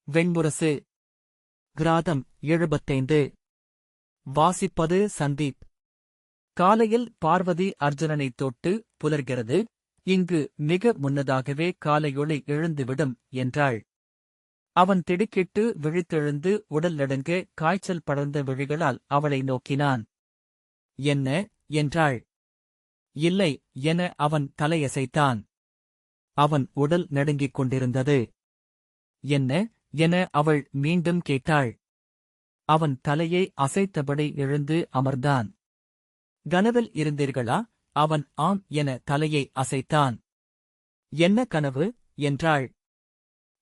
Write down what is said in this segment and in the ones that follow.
வெண்முரசு. கிராதம் 75. வாசிப்பது சந்தீப். காலையில் பார்வதி அர்ஜுனனைத் தொட்டு, புலர்கிறது, இங்கு மிக முன்னதாகவே காலையொளி எழுந்துவிடும் என்றாள். அவன் திடுக்கிட்டு விழித்தெழுந்து உடல் நடுங்க காய்ச்சல் படர்ந்த விழிகளால் அவளை நோக்கினான். என்ன என்றாள். இல்லை என அவன் தலையசைத்தான். அவன் உடல் நடுங்கிக் கொண்டிருந்தது. என்ன என அவள் மீண்டும் கேட்டாள். அவன் தலையை அசைத்தபடி எழுந்து அமர்ந்தான். கனவில் இருந்தீர்களா? அவன் ஆம் என தலையை அசைத்தான். என்ன கனவு என்றாள்.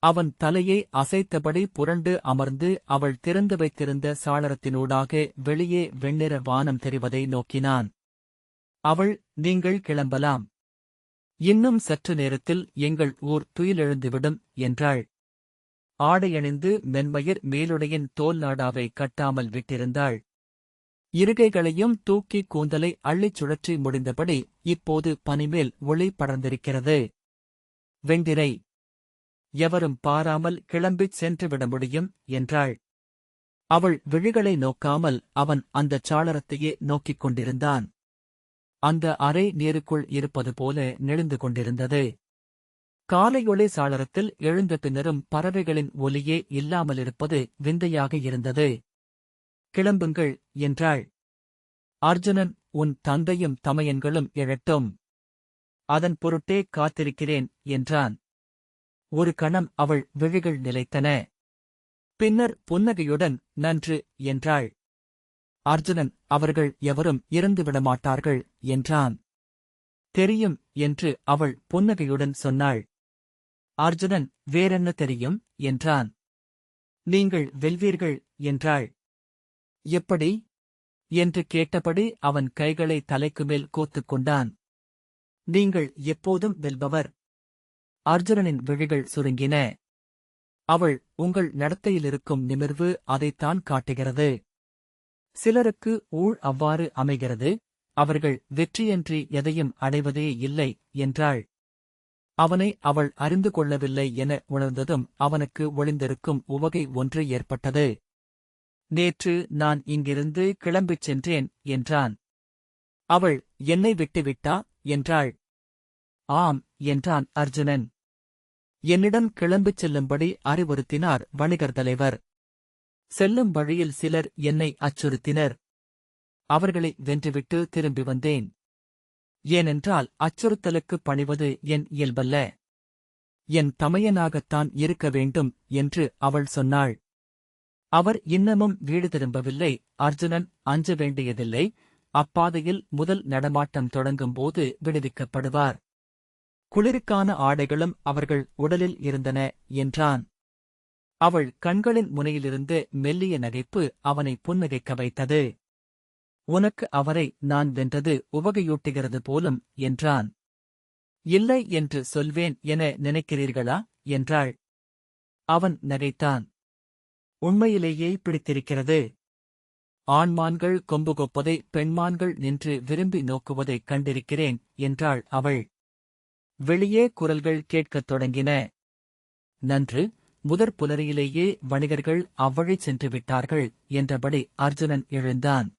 அவன் தலையை அசைத்தபடி புரண்டு அமர்ந்து அவள் திறந்து வைத்திருந்த சாளரத்தினூடாக வெளியே வெண்ணிற வானம் தெரிவதை நோக்கினான். அவள், நீங்கள் கிளம்பலாம். இன்னும் சற்று நேரத்தில் எங்கள் ஊர் துயிலெழுந்துவிடும் என்றாள். ஆடையணிந்து மென்மயிர் மேலுடையின் தோல் நாடாவை கட்டாமல் விட்டிருந்தாள். இருகைகளையும் தூக்கி கூந்தலை அள்ளிச் சுழற்றி முடிந்தபடி இப்போது பனிமேல் ஒளி படர்ந்திருக்கிறது. வெண்திரை. எவரும் பாராமல் கிளம்பிச் சென்றுவிட முடியும் என்றாள். அவள் விழிகளை நோக்காமல் அவன் அந்தச் சாளரத்தையே நோக்கிக் கொண்டிருந்தான். அந்த அறை நீருக்குள் இருப்பது போல நெளிந்து கொண்டிருந்தது. காலையொளி சாளரத்தில் எழுந்த பின்னரும் பறவைகளின் ஒலியே இல்லாமலிருப்பது விந்தையாக இருந்தது. கிளம்புங்கள் என்றாள். அர்ஜுனன், உன் தந்தையும் தமையன்களும் எழட்டும். அதன் பொருட்டே காத்திருக்கிறேன் என்றான். ஒரு கணம் அவள் விழிகள் நிலைத்தன. பின்னர் புன்னகையுடன், நன்று என்றாள். அர்ஜுனன், அவர்கள் எவரும் இறந்துவிடமாட்டார்கள் என்றான். தெரியும் என்று அவள் புன்னகையுடன் சொன்னாள். அர்ஜுனன், வேறென்ன தெரியும் என்றான். நீங்கள் வெல்வீர்கள் என்றாள். எப்படி என்று கேட்டபடி அவன் கைகளை தலைக்குமேல் கோத்துக் கொண்டான். நீங்கள் எப்போதும் வெல்பவர். அர்ஜுனனின் விழிகள் சுருங்கின. அவள், உங்கள் நடத்தையிலிருக்கும் நிமிர்வு அதைத்தான் காட்டுகிறது. சிலருக்கு ஊழ் அவ்வாறு அமைகிறது, அவர்கள் வெற்றியன்றி எதையும் அடைவதே இல்லை என்றாள். அவனை அவள் அறிந்து கொள்ளவில்லை என உணர்ந்ததும் அவனுக்கு ஒளிந்திருக்கும் உவகை ஒன்று ஏற்பட்டது. நேற்று நான் இங்கிருந்து கிளம்பிச் சென்றேன் என்றான். அவள், என்னை விட்டுவிட்டா என்றாள். ஆம் என்றான் அர்ஜுனன். என்னிடம் கிளம்பிச் செல்லும்படி அறிவுறுத்தினார் வணிகர் தலைவர். செல்லும் வழியில் சிலர் என்னை அச்சுறுத்தினர். அவர்களை வென்றுவிட்டு திரும்பி வந்தேன். ஏனென்றால் அச்சுறுத்தலுக்குப் பணிவது என் இயல்பல்ல. என் தமையனாகத்தான் இருக்க வேண்டும் என்று அவள் சொன்னாள். அவர் இன்னமும் வீடு திரும்பவில்லை. அர்ஜுனன், அஞ்ச வேண்டியதில்லை. அப்பாதையில் முதல் நடமாட்டம் தொடங்கும்போது விடுவிக்கப்படுவார். குளிருக்கான ஆடைகளும் அவர்கள் உடலில் இருந்தன என்றான். அவள் கண்களின் முனையிலிருந்து மெல்லிய நகைப்பு அவனை புன்னகைக்க வைத்தது. உனக்கு அவரை நான் வென்றது உவகையூட்டுகிறது போலும் என்றான். இல்லை என்று சொல்வேன் என நினைக்கிறீர்களா என்றாள். அவன் நகைத்தான். உண்மையிலேயே பிடித்திருக்கிறது. ஆண்மான்கள் கொம்பு கொப்பதை பெண்மான்கள் நின்று விரும்பி நோக்குவதைக் கண்டிருக்கிறேன் என்றாள் அவள். வெளியே குரல்கள் கேட்கத் தொடங்கின. நன்று, முதற் புலரியிலேயே வணிகர்கள் அவ்வழி சென்று விட்டார்கள் என்றபடி அர்ஜுனன் எழுந்தான்.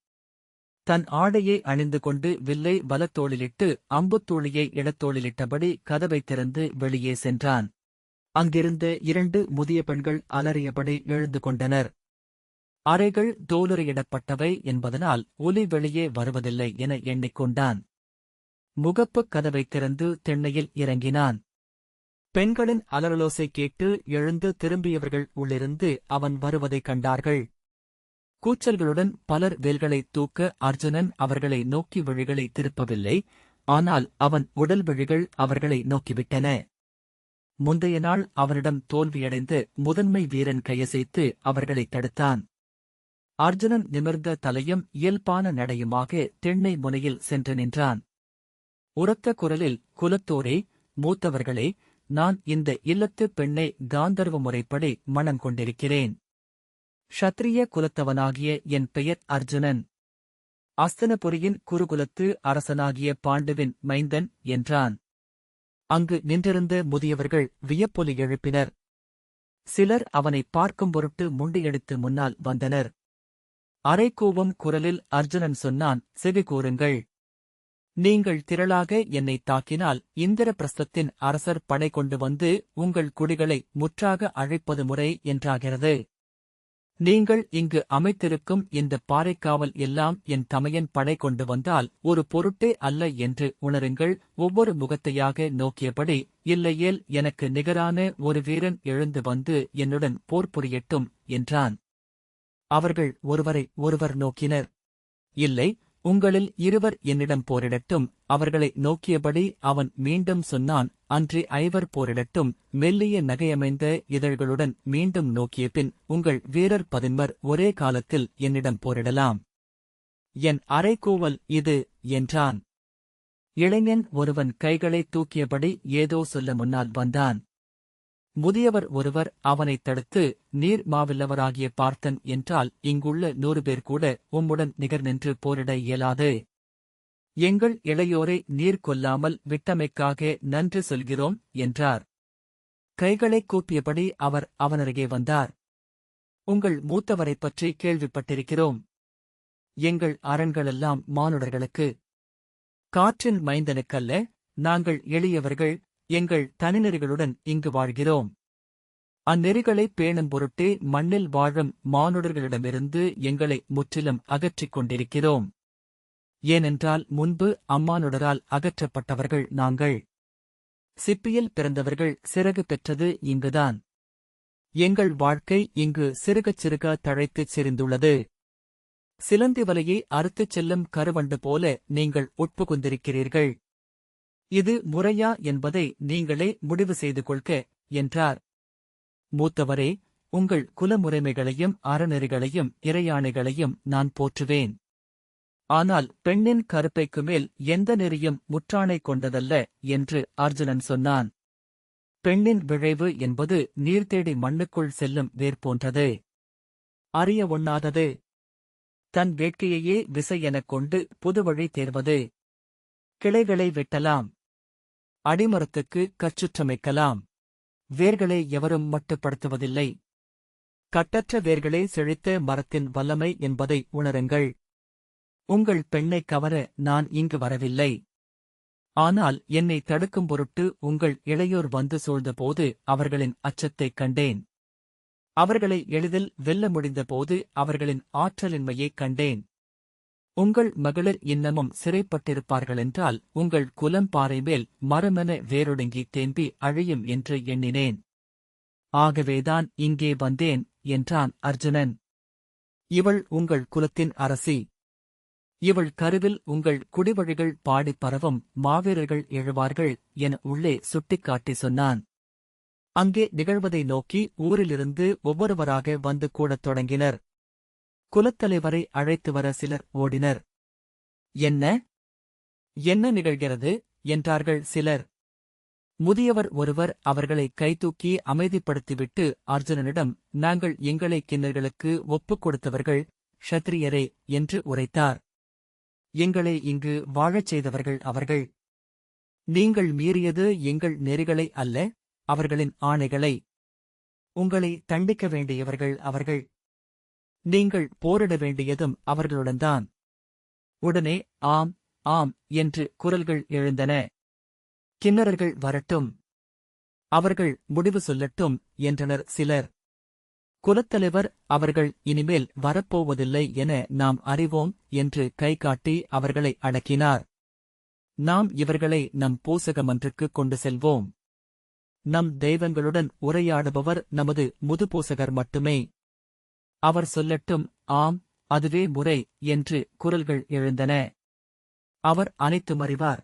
தன் ஆடையை அணிந்து கொண்டு வில்லை வலத்தோளிலிட்டு அம்புத்தூளியை இடத்தோளிலிட்டபடி கதவைத் திறந்து வெளியே சென்றான். அங்கிருந்த 2 முதிய பெண்கள் அலறியபடி எழுந்து கொண்டனர். அறைகள் தோலுறையிடப்பட்டவை என்பதனால் ஒலி வெளியே வருவதில்லை என எண்ணிக்கொண்டான். முகப்புக் கதவைத் திறந்து திண்ணையில் இறங்கினான். பெண்களின் அலறலோசை கேட்டு எழுந்து திரும்பியவர்கள் உள்ளிருந்து அவன் வருவதைக் கண்டார்கள். கூச்சல்களுடன் பலர் வேல்களைத் தூக்க அர்ஜுனன் அவர்களை நோக்கி விழிகளை திருப்பவில்லை. ஆனால் அவன் உடல் விழிகள் அவர்களை நோக்கிவிட்டன. முந்தைய நாள் அவனிடம் தோல்வியடைந்து முதன்மை வீரன் கையசைத்து அவர்களைத் தடுத்தான். அர்ஜுனன் நிமிர்ந்த தலையும் இயல்பான நடையுமாக திண்ணை முனையில் சென்று நின்றான். உரத்த குரலில், குலத்தோரே, மூத்தவர்களே, நான் இந்த இல்லத்துப் பெண்ணை காந்தர்வ முறைப்படி மணங்கொண்டிருக்கிறேன். க்ஷத்ரிய குலத்தவனாகிய என் பெயர் அர்ஜுனன். அஸ்தனபுரியின் குருகுலத்து அரசனாகிய பாண்டுவின் மைந்தன் என்றான். அங்கு நின்றிருந்த முதியவர்கள் வியப்பொலி எழுப்பினர். சிலர் அவனை பார்க்கும் பொருட்டு முண்டியடித்து முன்னால் வந்தனர். அரைக்கூவம் குரலில் அர்ஜுனன் சொன்னான், செவி கூறுங்கள். நீங்கள் திரளாக என்னை தாக்கினால் இந்திரபிரஸ்தத்தின் அரசர் படை கொண்டு வந்து உங்கள் குடிகளை முற்றாக அழைப்பது முறை என்றாகிறது. நீங்கள் இங்கு அமைத்திருக்கும் இந்த பாறைக்காவல் எல்லாம் என் தமையன் படை கொண்டு வந்தால் ஒரு பொருட்டே அல்ல என்று உணருங்கள். ஒவ்வொரு முகத்தையாக நோக்கியபடி, இல்லையேல் எனக்கு நிகரான ஒரு வீரன் எழுந்து வந்து என்னுடன் போர் புரியட்டும் என்றான். அவர்கள் ஒருவரை ஒருவர் நோக்கினர். இல்லை, உங்களில் இருவர் என்னிடம் போரிடட்டும். அவர்களை நோக்கியபடி அவன் மீண்டும் சொன்னான், அன்றி ஐவர் போரிடட்டும். மெல்லிய நகையமைந்த இதழ்களுடன் மீண்டும் நோக்கிய பின், உங்கள் வீரர் 10 ஒரே காலத்தில் என்னிடம் போரிடலாம். என் அரைக்கூவல் இது என்றான். இளைஞன் ஒருவன் கைகளை தூக்கியபடி ஏதோ சொல்ல முன்னால் வந்தான். முதியவர் ஒருவர் அவனைத் தடுத்து, நீர் மாவில்லவராகிய பார்த்தன் என்றால் இங்குள்ள 100 பேர் கூட உம்முடன் நிகர் நின்று போரிட இயலாது. எங்கள் இளையோரை நீர் கொல்லாமல் விட்டமைக்காக நன்றி சொல்கிறோம் என்றார். கைகளைக் கூப்பியபடி அவர் அவனருகே வந்தார். உங்கள் மூத்தவரைப் பற்றி கேள்விப்பட்டிருக்கிறோம். எங்கள் அரண்களெல்லாம் மானுடர்களுக்கு, காற்றின் மைந்தனுக்கல்ல. நாங்கள் எளியவர்கள், எங்கள் தனிநெறிகளுடன் இங்கு வாழ்கிறோம். அந்நெறிகளைப் பேணும் பொருட்டே மண்ணில் வாழும் மானுடர்களிடமிருந்து எங்களை முற்றிலும் அகற்றிக் கொண்டிருக்கிறோம். ஏனென்றால் முன்பு அம்மானுடரால் அகற்றப்பட்டவர்கள் நாங்கள். சிப்பியில் பிறந்தவர்கள் சிறகு பெற்றது இங்குதான். எங்கள் வாழ்க்கை இங்கு சிறுகச் சிறுக தழைத்துச் செறிந்துள்ளது. சிலந்தி வலையை அறுத்துச் செல்லும் கருவண்டு போல நீங்கள் உட்புகுந்திருக்கிறீர்கள். இது முறையா என்பதை நீங்களே முடிவு செய்து கொள்க என்றார். மூத்தவரே, உங்கள் குலமுறைமைகளையும் அறநெறிகளையும் இறையாணைகளையும் நான் போற்றுவேன். ஆனால் பெண்ணின் கருப்பைக்கு மேல் எந்த நெறியும் முற்றாணை கொண்டதல்ல என்று அர்ஜுனன் சொன்னான். பெண்ணின் விழைவு என்பது நீர் தேடி மண்ணுக்குள் செல்லும் வேர் போன்றது. அறிய ஒண்ணாதது. தன் வேட்கையையே விசை எனக் கொண்டு புதுவழி தேர்வது. கிளைகளை வெட்டலாம், அடிமரத்துக்கு கச்சுற்றமைக்கலாம். வேர்களை எவரும் மட்டுப்படுத்துவதில்லை. கட்டற்ற வேர்களே செழித்த மரத்தின் வல்லமை என்பதை உணருங்கள். உங்கள் பெண்ணைக் கவர நான் இங்கு வரவில்லை. ஆனால் என்னை தடுக்கும் பொருட்டு உங்கள் இளையோர் வந்து சூழ்ந்தபோது அவர்களின் அச்சத்தைக் கண்டேன். அவர்களை எளிதில் வெல்ல முடிந்தபோது அவர்களின் ஆற்றலின்மையைக் கண்டேன். உங்கள் மகளிர் இன்னமும் சிறைப்பட்டிருப்பார்களென்றால் உங்கள் குலம் பாறை மேல் மரமென வேரொடுங்கி தேம்பி அழியும் என்று எண்ணினேன். ஆகவேதான் இங்கே வந்தேன் என்றான் அர்ஜுனன். இவள் உங்கள் குலத்தின் அரசி. இவள் கருவில் உங்கள் குடிவழிகள் பாடிப் பரவும் மாவீரர்கள் எழுவார்கள் என உள்ளே சுட்டிக்காட்டி சொன்னான். அங்கே நிகழ்வதை நோக்கி ஊரிலிருந்து ஒவ்வொருவராக வந்து கூடத் தொடங்கினர். குலத்தலைவரை அழைத்து வர சிலர் ஓடினர். என்ன என்ன நிகழ்கிறது என்றார்கள் சிலர். முதியவர் ஒருவர் அவர்களை கைதூக்கி அமைதிப்படுத்திவிட்டு அர்ஜுனனிடம், நாங்கள் எங்களை கிண்ணர்களுக்கு ஒப்புக் கொடுத்தவர்கள் க்ஷத்திரியரே என்று உரைத்தார். எங்களை இங்கு வாழச் செய்தவர்கள் அவர்கள். நீங்கள் மீறியது எங்கள் நெறிகளை அல்ல, அவர்களின் ஆணைகளை. உங்களை தண்டிக்க வேண்டியவர்கள் அவர்கள். நீங்கள் போரிட வேண்டியதும் அவர்களுடன்தான். உடனே ஆம் ஆம் என்று குரல்கள் எழுந்தன. கிண்ணறர்கள் வரட்டும், அவர்கள் முடிவு சொல்லட்டும் என்றனர் சிலர். குலத்தலைவர் அவர்கள் இனிமேல் வரப்போவதில்லை என நாம் அறிவோம் என்று கைகாட்டி அவர்களை அடக்கினார். நாம் இவர்களை நம் பூசகமன்றுக்குக் கொண்டு செல்வோம். நம் தெய்வங்களுடன் உரையாடுபவர் நமது முதுபூசகர் மட்டுமே. அவர் சொல்லட்டும், ஆம் அதுவே முறை என்று குரல்கள் எழுந்தன. அவர் அனைத்தும் அறிவார்.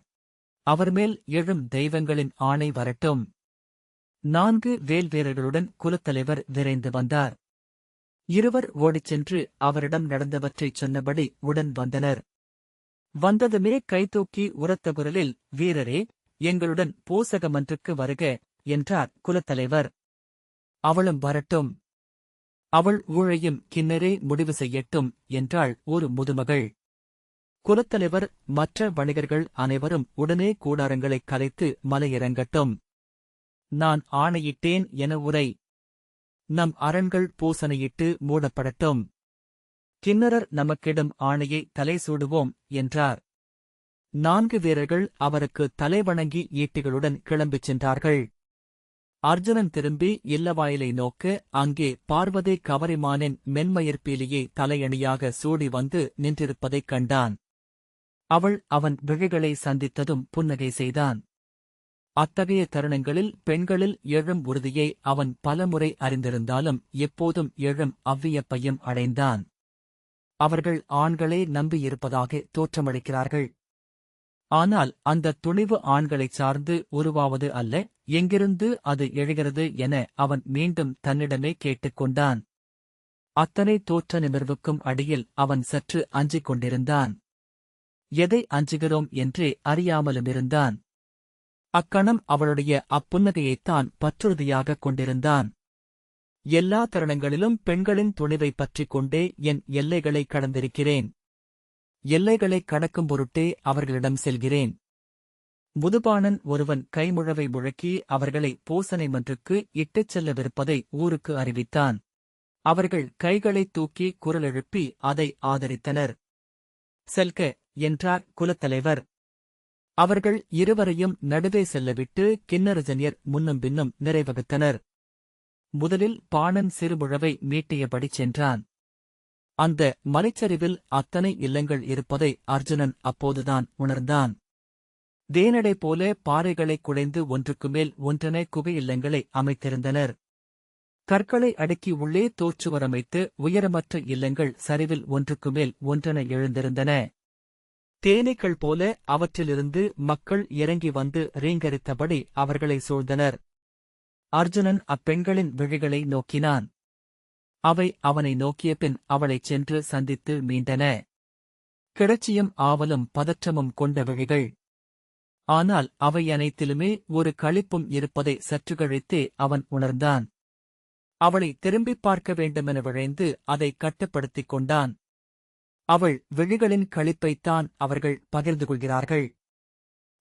அவர்மேல் எழும் தெய்வங்களின் ஆணை வரட்டும். 4 வேல் வீரர்களுடன் குலத்தலைவர் விரைந்து வந்தார். இருவர் ஓடிச் சென்று அவரிடம் நடந்தவற்றைச் சொன்னபடி உடன் வந்தனர். வந்ததுமே கைதூக்கி உரத்த குரலில், வீரரே, எங்களுடன் பூசகமன்றுக்கு வருக என்றார் குலத்தலைவர். அவளும் வரட்டும். அவள் ஊழையும் கிண்ணரே முடிவு செய்யட்டும் என்றாள் ஒரு முதுமகள். குலத்தலைவர் மற்ற வணிகர்கள் அனைவரும் உடனே கூடாரங்களைக் கலைத்து மலையிறங்கட்டும். நான் ஆணையிட்டேன் என உரை. நம் அரண்கள் பூசணையிட்டு மூடப்படட்டும். கிண்ணறர் நமக்கிடும் ஆணையை தலை சூடுவோம் என்றார். 4 வீரர்கள் அவருக்கு தலைவணங்கி ஈட்டிகளுடன் கிளம்பிச் சென்றார்கள். அர்ஜுனன் திரும்பி இல்லவாயிலை நோக்க அங்கே பார்வதி கவரிமானின் மென்மயிர்பீலியை தலையணியாக சூடி வந்து நின்றிருப்பதைக் கண்டான். அவள் அவன் விழிகளை சந்தித்ததும் புன்னகை செய்தான். அத்தகைய தருணங்களில் பெண்களில் எழும் உறுதியை அவன் பலமுறை அறிந்திருந்தாலும் எப்போதும் எழும் அவ்வியப்பையும் அடைந்தான். அவர்கள் ஆண்களே நம்பியிருப்பதாக தோற்றமளிக்கிறார்கள். ஆனால் அந்த துணிவு ஆண்களைச் சார்ந்து உருவாவது அல்ல, எங்கிருந்து அது எழுகிறது என அவன் மீண்டும் தன்னிடமே கேட்டுக்கொண்டான். அத்தனை தோற்ற நிமிர்வுக்கும் அடியில் அவன் சற்று அஞ்சிக் கொண்டிருந்தான். எதை அஞ்சுகிறோம் என்றே அறியாமலுமிருந்தான். அக்கணம் அவளுடைய அப்புன்னகையைத்தான் பற்றுறுதியாகக் கொண்டிருந்தான். எல்லா தருணங்களிலும் பெண்களின் துணிவைப் பற்றிக் கொண்டே என் எல்லைகளை கடந்திருக்கிறேன். எல்லைகளைக் கடக்கும் பொருட்டே அவர்களிடம் செல்கிறேன். முதுபாணன் ஒருவன் கைமுழவை முழக்கி அவர்களை பூசனை மன்றுக்கு இட்டுச் செல்லவிருப்பதை ஊருக்கு அறிவித்தான். அவர்கள் கைகளைத் தூக்கி குரலெழுப்பி அதை ஆதரித்தனர். செல்க என்றார் குலத்தலைவர். அவர்கள் இருவரையும் நடுவே செல்லவிட்டு கிண்ணரஜன்யர் முன்னும் பின்னும் நிறைவகுத்தனர். முதலில் பாணன் சிறுமுழவை மீட்டியபடி சென்றான். அந்த மலைச்சரிவில் அத்தனை இல்லங்கள் இருப்பதை அர்ஜுனன் அப்போதுதான் உணர்ந்தான். தேனடை போல பாறைகளைக் குடைந்து ஒன்றுக்குமேல் ஒன்றென குகை-இல்லங்களை அமைத்திருந்தனர். கற்களை அடுக்கி உள்ளே தோற்றுவரமைத்து உயரமற்ற இல்லங்கள் சரிவில் ஒன்றுக்குமேல் ஒன்றென எழுந்திருந்தன. தேனீக்கள் போல அவற்றிலிருந்து மக்கள் இறங்கி வந்து ரீங்கரித்தபடி அவர்களை சூழ்ந்தனர். அர்ஜுனன் அப்பெண்களின் விழிகளை நோக்கினான். அவை அவனை நோக்கிய பின் அவளைச் சென்று சந்தித்து மீண்டன. கிளர்ச்சியும் ஆவலும் பதற்றமும் கொண்ட விழிகள். ஆனால் அவை அனைத்திலுமே ஒரு களிப்பும் இருப்பதை சற்று கழித்தே அவன் உணர்ந்தான். அவளை திரும்பிப் பார்க்க வேண்டுமென விழைந்து அதை கட்டுப்படுத்திக் கொண்டான். அவள் விழிகளின் களிப்பைத்தான் அவர்கள் பகிர்ந்து கொள்கிறார்கள்.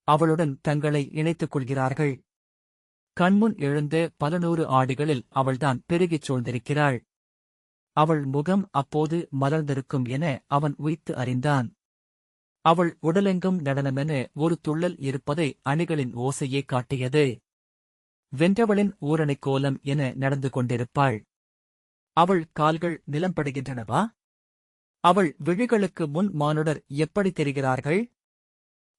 அவளுடன் தங்களை இணைத்துக் கொள்கிறார்கள். கண்முன் எழுந்த பல நூறு ஆடிகளில் அவள்தான் பெருகிச் சூழ்ந்திருக்கிறாள். அவள் முகம் அப்போது மலர்ந்திருக்கும் என அவன் உய்த்து அறிந்தான். அவள் உடலெங்கும் நடனமென ஒரு துள்ளல் இருப்பதை அணிகளின் ஓசையே காட்டியது. வென்றவளின் ஊரணிக் கோலம் என நடந்து கொண்டிருப்பாள். அவள் கால்கள் நிலம்படுகின்றனவா? அவள் விழிகளுக்கு முன் மானுடர் எப்படி தெரிகிறார்கள்?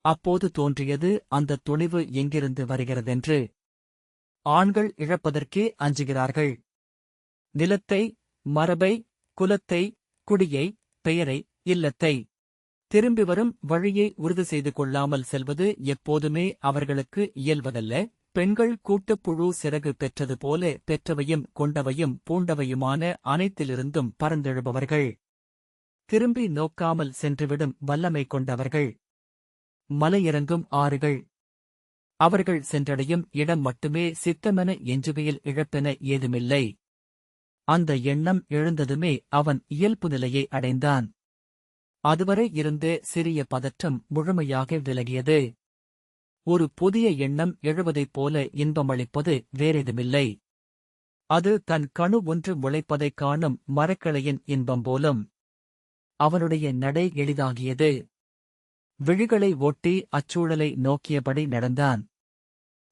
அப்போது தோன்றியது அந்த துணிவு எங்கிருந்து வருகிறதென்று. ஆண்கள் இழப்பதற்கே அஞ்சுகிறார்கள். நிலத்தை, மரபை, குலத்தை, குடியை, பெயரை, இல்லத்தை. திரும்பி வரும் வழியை உறுதி செய்து கொள்ளாமல் செல்வது எப்போதுமே அவர்களுக்கு இயல்வதல்ல. பெண்கள் கூட்டுப்புழு சிறகு பெற்றது போல பெற்றவையும் கொண்டவையும் பூண்டவையுமான அனைத்திலிருந்தும் பறந்தெழுபவர்கள். திரும்பி நோக்காமல் சென்றுவிடும் வல்லமை கொண்டவர்கள். மலையிறங்கும் ஆறுகள். அவர்கள் சென்றடையும் இடம் மட்டுமே சித்தமென எஞ்சுகையில் இழப்பென ஏதுமில்லை. அந்த எண்ணம் எழுந்ததுமே அவன் இயல்பு நிலையை அடைந்தான். அதுவரை இருந்த சிறிய பதற்றம் முழுமையாக விலகியது. ஒரு புதிய எண்ணம் எழுவதைப் போல இன்பமளிப்பது வேறெதுமில்லை. அது தன் கணு ஒன்று முளைப்பதைக் காணும் மரக்கிளையின் இன்பம் போலும். அவனுடைய நடை எளிதாகியது. விழிகளை ஒட்டி அச்சூழலை நோக்கியபடி நடந்தான்.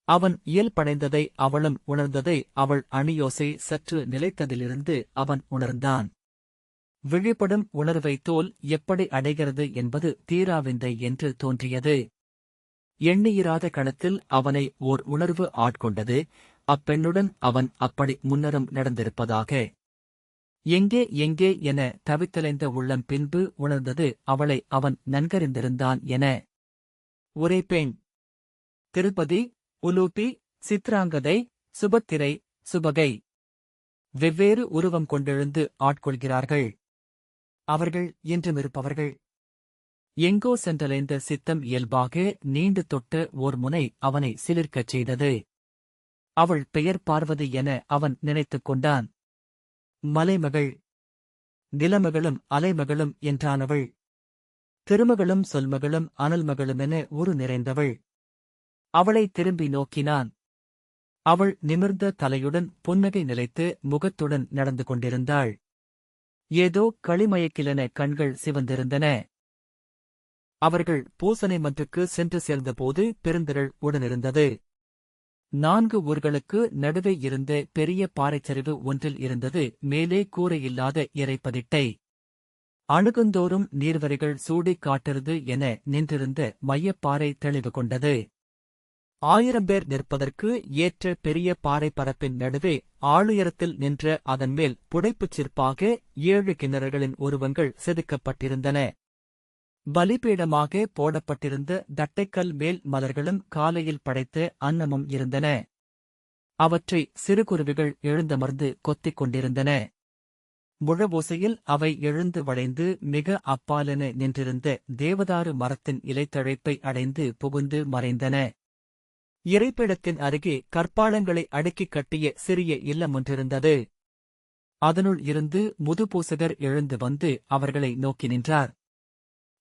அவன் இயல்படைந்ததை அவளும் உணர்ந்ததை அவள் அணியோசை சற்று நிலைத்ததிலிருந்து அவன் உணர்ந்தான். விழிப்படும் உணர்வை தோல் எப்படி அடைகிறது என்பது தீராவிந்தை என்று தோன்றியது. எண்ணியிராத கணத்தில் அவனை ஓர் உணர்வு ஆட்கொண்டது. அப்பெண்ணுடன் அவன் அப்படி முன்னரும் நடந்திருப்பதாக. எங்கே எங்கே என தவித்தலைந்த உள்ளம் பின்பு உணர்ந்தது அவளை அவன் நன்கறிந்திருந்தான் என. ஒரே பெண். திருப்பதி, உலூபி, சித்ராங்கதை, சுபத்திரை, சுபகை. வெவ்வேறு உருவம் கொண்டெழுந்து ஆட்கொள்கிறார்கள். அவர்கள் என்றுமிருப்பவர்கள். எங்கோ சென்றலைந்த சித்தம் இயல்பாக நீண்டு தொட்ட ஓர் முனை அவனை சிலிர்க்கச் செய்தது. அவள் பெயர் பார்வதி என அவன் நினைத்துக் கொண்டான். மலைமகள், நிலமகளும் அலைமகளும் என்றானவள். திருமகளும் சொல்மகளும் அனல்மகளுமென ஒரு நிறைந்தவள். அவளை திரும்பி நோக்கினான். அவள் நிமிர்ந்த தலையுடன் புன்னகை நிலைத்து முகத்துடன் நடந்து கொண்டிருந்தாள். ஏதோ களிமயக்கிலென கண்கள் சிவந்திருந்தன. அவர்கள் பூசனை மன்றுக்கு சென்று சேர்ந்தபோது பெருந்திரள் உடனிருந்தது. 4 ஊர்களுக்கு நடுவே இருந்த பெரிய பாறைச்சரிவு ஒன்றில் இருந்தது மேலே கூரையில்லாத இறைப்பதிட்டை. அணுகுந்தோறும் நீர்வரைகள் சூடிக் காட்டுறது என நின்றிருந்த மையப்பாறை தெளிவு கொண்டது. 1000 பேர் நிற்பதற்கு ஏற்ற பெரிய பாறை பரப்பின் நடுவே ஆளுயரத்தில் நின்ற அதன்மேல் புடைப்புச் சிற்பாக 7 கிணறுகளின் உருவங்கள் செதுக்கப்பட்டிருந்தன. பலிபீடமாக போடப்பட்டிருந்த தட்டைக்கல் மேல் மலர்களும் காலையில் படைத்த அன்னமும் இருந்தன. அவற்றை சிறுகுருவிகள் எழுந்தமர்ந்து கொத்திக் கொண்டிருந்தன. முழவோசையில் அவை எழுந்து வளைந்து மிக அப்பாலென நின்றிருந்த தேவதாரு மரத்தின் இலைத்தழைப்பை அடைந்து புகுந்து மறைந்தன. இறைப்பிடத்தின் அருகே கற்பாளங்களை அடுக்கிக் கட்டிய சிறிய இல்லமொன்றிருந்தது. அதனுள் இருந்து முதுபூசகர் எழுந்து வந்து அவர்களை நோக்கி நின்றார்.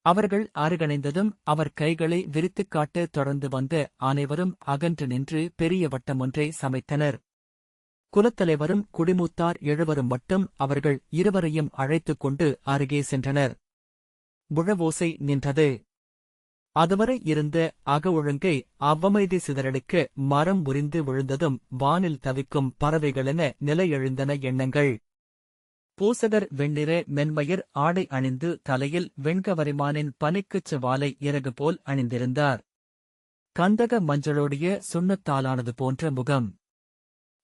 அவர்கள் அருகணைந்ததும் அவர் கைகளை விரித்துக் காட்ட தொடர்ந்து வந்த அனைவரும் அகன்று நின்று பெரிய வட்டமொன்றை சமைத்தனர். குலத்தலைவரும் குடிமூத்தார் 7 மட்டும் அவர்கள் இருவரையும் அழைத்துக் கொண்டு அருகே சென்றனர். முழவோசை நின்றது. அதுவரை இருந்த ஒழுங்கை அவ்வமைதி சிதறடிக்க மரம் முறிந்து விழுந்ததும் வானில் தவிக்கும் பறவைகளென நிலையெழுந்தன எண்ணங்கள். பூசகர் வெண்ணிற மென்மயிர் ஆடை அணிந்து தலையில் வெண்கவரிமானின் பனிக்குச் வாலை இறகு போல் அணிந்திருந்தார். கந்தக மஞ்சளோடைய சுண்ணத்தாலானது போன்ற முகம்.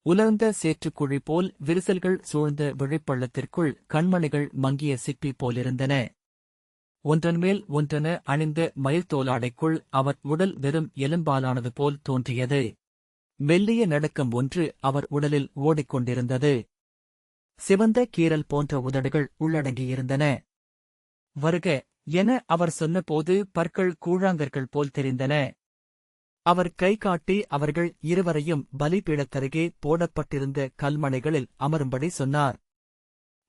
உலர்ந்த சேற்றுக்குழி போல் விரிசல்கள் சூழ்ந்த விழிப்பள்ளத்திற்குள் கண்மணிகள் மங்கிய சிப்பி போலிருந்தன. ஒன்றன்மேல் ஒன்றென அணிந்த மயில்தோலாடைக்குள் அவர் உடல் வெறும் எலும்பாலானது போல் தோன்றியது. மெல்லிய நடுக்கம் ஒன்று அவர் உடலில் ஓடிக்கொண்டிருந்தது. சிவந்த கீரல் போன்ற உதடுகள் உள்ளடங்கியிருந்தன. வருக என அவர் சொன்னபோது பற்கள் கூழாங்கற்கள் போல் தெரிந்தன. அவர் கை காட்டி அவர்கள் இருவரையும் பலிபீடத்தருகே போடப்பட்டிருந்த கல்மனைகளில் அமரும்படி சொன்னார்.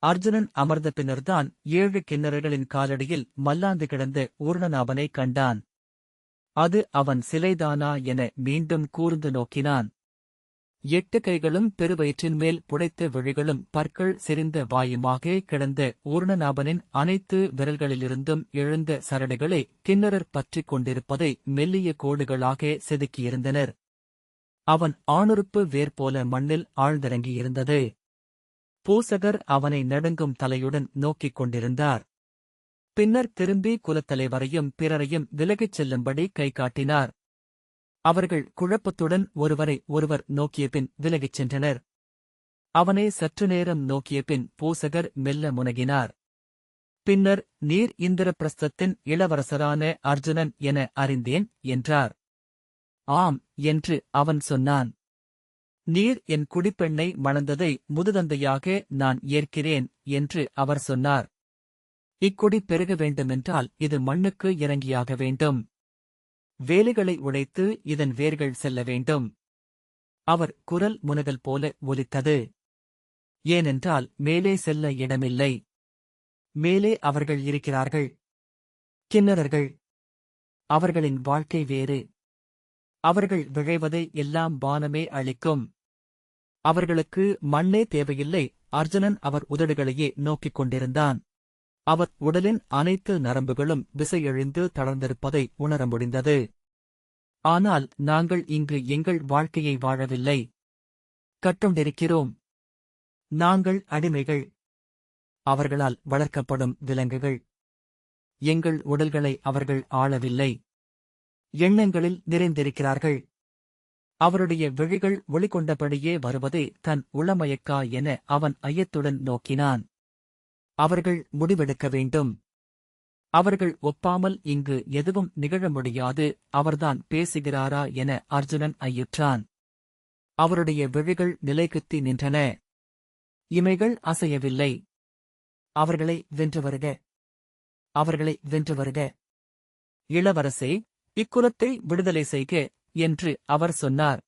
அர்ஜுனன் அமர்ந்த பின்னர்தான் 7 கிண்ணறுகளின் காலடியில் மல்லாந்து கிடந்த ஊர்ணநாபனை கண்டான். அது அவன் சிலைதானா என மீண்டும் கூர்ந்து நோக்கினான். 8 கைகளும் பெருவயிற்றின் மேல் புடைத்த விழிகளும் பற்கள் செறிந்த வாயுமாக கிடந்த ஊர்ணநாபனின் அனைத்து விரல்களிலிருந்தும் எழுந்த சரடுகளை கிண்ணறர் பற்றிக் கொண்டிருப்பதை மெல்லிய கோடுகளாக செதுக்கியிருந்தனர். அவன் ஆணுறுப்பு வேர்போல மண்ணில் ஆழ்ந்திறங்கியிருந்தது. பூசகர் அவனை நடுங்கும் தலையுடன் நோக்கிக் கொண்டிருந்தார். பின்னர் திரும்பி குலத்தலைவரையும் பிறரையும் விலகிச் செல்லும்படி கை காட்டினார். அவர்கள் குழப்பத்துடன் ஒருவரை ஒருவர் நோக்கியபின் விலகிச் சென்றனர். அவனை சற்று நேரம் நோக்கியபின் பூசகர் மெல்ல முனகினார். பின்னர், நீர் இந்திரபிரஸ்தத்தின் இளவரசரான அர்ஜுனன் என அறிந்தேன் என்றார். ஆம் என்று அவன் சொன்னான். நீர் என் குடிப்பெண்ணை மணந்ததை முதுதந்தையாக நான் ஏற்கிறேன் என்று அவர் சொன்னார். இக்குடி பெருக வேண்டுமென்றால் இது மண்ணுக்கு இறங்கியாக வேண்டும். வேலிகளை உடைத்து இதன் வேர்கள் செல்ல வேண்டும். அவர் குரல் முனகல் போல ஒலித்தது. ஏனென்றால் மேலே செல்ல இடமில்லை. மேலே அவர்கள் இருக்கிறார்கள். கிண்ணறர்கள். அவர்களின் வாழ்க்கை வேறு. அவர்கள் விழைவதை எல்லாம் வானமே அளிக்கும். அவர்களுக்கு மண்ணே தேவையில்லை. அர்ஜுனன் அவர் உதடுகளையே நோக்கிக் கொண்டிருந்தான். அவர் உடலின் அனைத்து நரம்புகளும் விசையெழுந்து தளர்ந்திருப்பதை உணர முடிந்தது. ஆனால் நாங்கள் இங்கு எங்கள் வாழ்க்கையை வாழவில்லை. கட்டுண்டிருக்கிறோம். நாங்கள் அடிமைகள். அவர்களால் வளர்க்கப்படும் விலங்குகள். எங்கள் உடல்களை அவர்கள் ஆளவில்லை. எண்ணங்களில் நிறைந்திருக்கிறார்கள். அவருடைய விழிகள் ஒளிகொண்டபடியே வருவதே தன் உளமயக்கா என அவன் ஐயத்துடன் நோக்கினான். அவர்கள் முடிவெடுக்க வேண்டும். அவர்கள் ஒப்பாமல் இங்கு எதுவும் நிகழ முடியாது. அவர்தான் பேசுகிறாரா என அர்ஜுனன் ஐயுற்றான். அவருடைய விழிகள் நிலைகுத்தி நின்றன. இமைகள் அசையவில்லை. அவர்களை வென்று வருக. அவர்களை வென்று வருக. இளவரசே, இக்குலத்தை விடுதலை செய்க என்று அவர் சொன்னார்.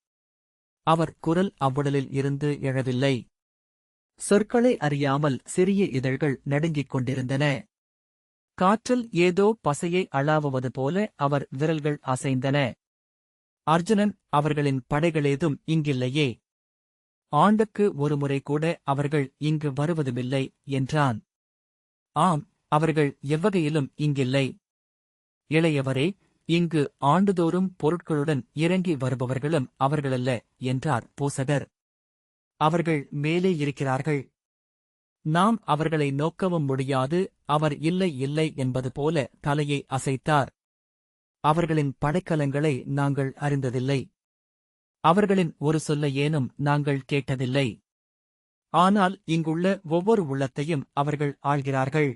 அவர் குரல் அவ்வுடலில் இருந்து எழவில்லை. சொற்களை அறியாமல் சிறிய இதழ்கள் நடுங்கிக் கொண்டிருந்தன. காற்றில் ஏதோ பசையை அளாவுவது போல அவர் விரல்கள் அசைந்தன. அர்ஜுனன், அவர்களின் படைகளேதும் இங்கில்லையே. ஆண்டுக்கு ஒருமுறை கூட அவர்கள் இங்கு வருவதுமில்லை என்றான். ஆம், அவர்கள் எவ்வகையிலும் இங்கில்லை. இளையவரே, இங்கு ஆண்டுதோறும் பொருட்களுடன் இறங்கி வருபவர்களும் அவர்களல்ல என்றார் பூசகர். அவர்கள் மேலே இருக்கிறார்கள். நாம் அவர்களை நோக்கவும் முடியாது. அவர் இல்லை இல்லை என்பது போல தலையை அசைத்தார். அவர்களின் படைக்கலங்களை நாங்கள் அறிந்ததில்லை. அவர்களின் ஒரு சொல்லையேனும் நாங்கள் கேட்டதில்லை. ஆனால் இங்குள்ள ஒவ்வொரு உள்ளத்தையும் அவர்கள் ஆள்கிறார்கள்.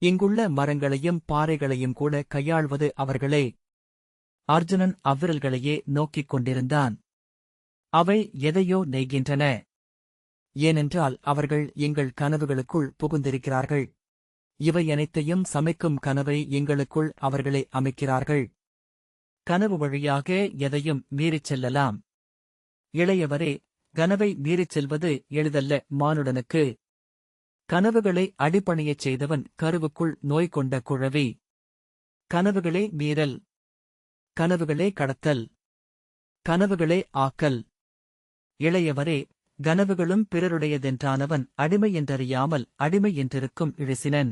இங்குள்ள மரங்களையும் பாறைகளையும் கூட கையாள்வது அவர்களே. அர்ஜுனன் அவ்விரல்களையே நோக்கிக் கொண்டிருந்தான். அவை எதையோ நெய்கின்றன. ஏனென்றால் அவர்கள் எங்கள் கனவுகளுக்குள் புகுந்திருக்கிறார்கள். இவை அனைத்தையும் சமைக்கும் கனவை எங்களுக்குள் அவர்களே அமைக்கிறார்கள். கனவு வழியாக எதையும் மீறிச் செல்லலாம். இளையவரே, கனவை மீறிச் செல்வது எளிதல்ல மானுடனுக்கு. கனவுகளை அடிபணியச் செய்தவன் கருவுக்குள் நோய் கொண்ட குழவி. கனவுகளே மீறல். கனவுகளே கடத்தல். கனவுகளே ஆக்கல். இளையவரே, கனவுகளும் பிறருடையதென்றானவன் அடிமை என்றறியாமல் அடிமை என்றிருக்கும் இழிசினன்.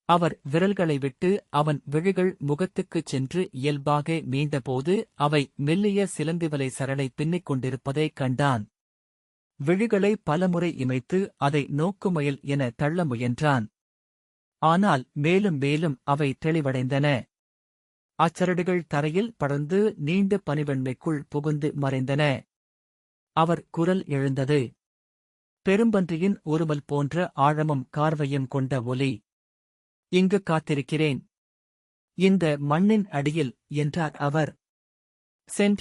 அவர் விரல்களை விட்டு அவன் விழிகள் முகத்துக்குச் சென்று இயல்பாக மீண்டபோது அவை மெல்லிய சிலந்திவலை சரளை பின்னிக் கொண்டிருப்பதைக் கண்டான். விழிகளை பலமுறை இமைத்து அதை நோக்குமயல் என தள்ள முயன்றான். ஆனால் மேலும் மேலும் அவை தெளிவடைந்தன. அச்சரடுகள் தரையில் படர்ந்து நீண்ட பனிவெண்மைக்குள் புகுந்து மறைந்தன. அவர் குரல் எழுந்தது. பெரும்பன்றியின் உருமல் போன்ற ஆழமும் கார்வையும் கொண்ட ஒலி. இங்கு காத்திருக்கிறேன். இந்த மண்ணின் அடியில் என்றார் அவர். சென்று